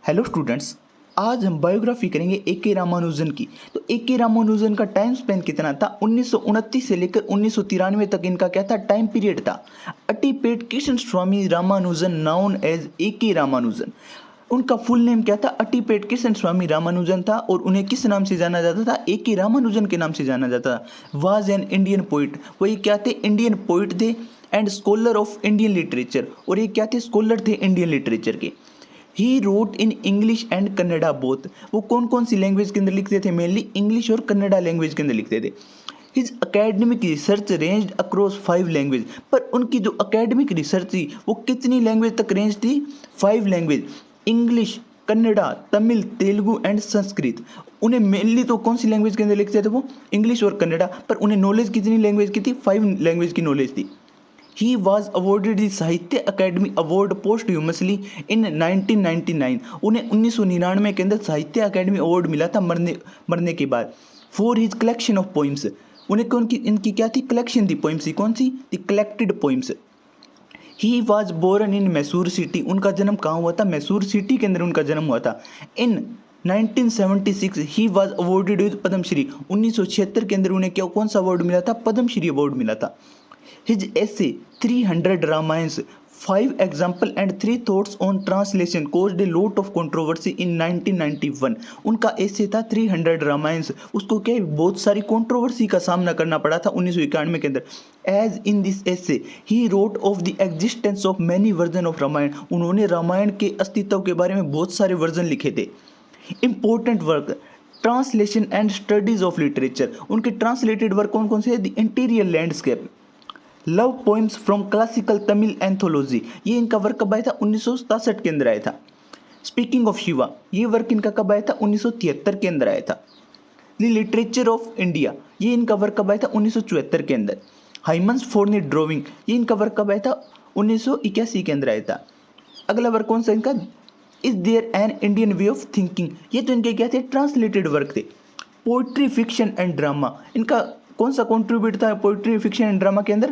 Hello students, आज हम biography करेंगे ए.के. रामानुजन की। तो ए.के. रामानुजन का टाइम स्पेन कितना था? 1929 से लेकर 1993 तक इनका क्या था? टाइम पीरियड था। Attipat Krishna Swami Ramanujan known as A K. Ramanujan. उनका फुल नेम क्या था? अट्टीपेट कृष्ण स्वामी रामानुजन था और उन्हें किस नाम से जाना जाता था? ए.के. रामानुजन के नाम से जाना जाता था। वाज एन इंडियन पोइट, वो ये क्या थे? इंडियन पोइट थे and scholar of Indian literature, और ये क्या थे? स्कॉलर थे इंडियन लिटरेचर के। He wrote in English and Kannada both. वो कौन कौन सी लैंग्वेज के अंदर लिखते थे? मेनली इंग्लिश और कन्नड़ा लैंग्वेज के अंदर लिखते थे। His academic research range across 5 language, पर उनकी जो अकेडमिक रिसर्च थी वो कितनी लैंग्वेज तक रेंज थी? 5 language, English, Kannada, Tamil, Telugu and Sanskrit. उन्हें मेनली तो कौन सी लैंग्वेज के अंदर लिखते थे? वो इंग्लिश और कन्नड़ा, पर उन्हें नॉलेज कितनी लैंग्वेज की थी? 5 लैंग्वेज की नॉलेज थी। He was awarded the साहित्य अकेडमी अवार्ड posthumously in 1999। उन्हें 1999 के अंदर साहित्य अकेडमी अवार्ड मिला था मरने के बाद। For his collection of poems, उन्हें कौन की इनकी क्या थी? कलेक्शन थी पोइम्स की। कौन सी? The collected poems. He was born in Mysore city, उनका जन्म कहाँ हुआ था? मैसूर सिटी के अंदर उनका जन्म हुआ था। In 1976 he was awarded with Padmashri, 1976 के अंदर उन्हें क्या कौन सा अवार्ड मिला था? पद्मश्री अवार्ड मिला था। His essay 300 Ramayans, 5 example and 3 thoughts on translation caused a lot of controversy in 1991। उनका essay था 300 रामायण, उसको क्या बहुत सारी कंट्रोवर्सी का सामना करना पड़ा था 1991 के अंदर। As in this essay he wrote of the existence of many version of Ramayan, उन्होंने रामायण के अस्तित्व के बारे में बहुत सारे वर्जन लिखे थे। Important work translation and studies of literature, उनके ट्रांसलेटेड वर्क कौन कौन से? The interior landscape, love poems from classical Tamil anthology, ये इनका वर्क कब आया था? 1967 के अंदर आया था। स्पीकिंग ऑफ शिवा, ये वर्क इनका कब आया था? 1973 के अंदर आया था। द लिटरेचर ऑफ इंडिया, ये इनका वर्क कब आया था? 1974 के अंदर। हाइमन्स फॉर द ड्राइंग, ये इनका वर्क कब आया था? 1981 के अंदर आया था। अगला वर्क कौन सा इनका? Is there an Indian way of thinking, ये तो इनके क्या थे? ट्रांसलेटेड वर्क थे। पोइट्री फिक्शन एंड ड्रामा, इनका कौन सा कॉन्ट्रीब्यूट था पोइट्री फिक्शन एंड ड्रामा के अंदर?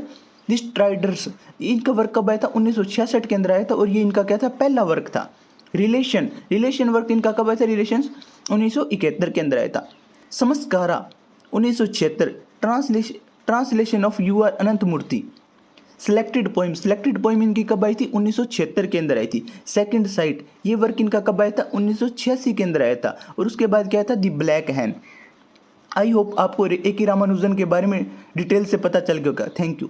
द स्ट्राइडर्स, इनका वर्क कब आया था? 1966 के अंदर आया था और ये इनका क्या था? पहला वर्क था। रिलेशन वर्क इनका कब आया था? रिलेशंस 1971 के अंदर आया था। Samskara 1976, translation of U R Ananthamurthy. Selected poem इनकी कब आई थी? 1976 के अंदर आई थी। सेकंड साइट, ये वर्क इनका कब आया था? 1986 के अंदर आया था। और उसके बाद क्या था? The black hen. I hope आपको ए.के. रामानुजन के बारे में डिटेल से पता चल गया होगा। Thank you.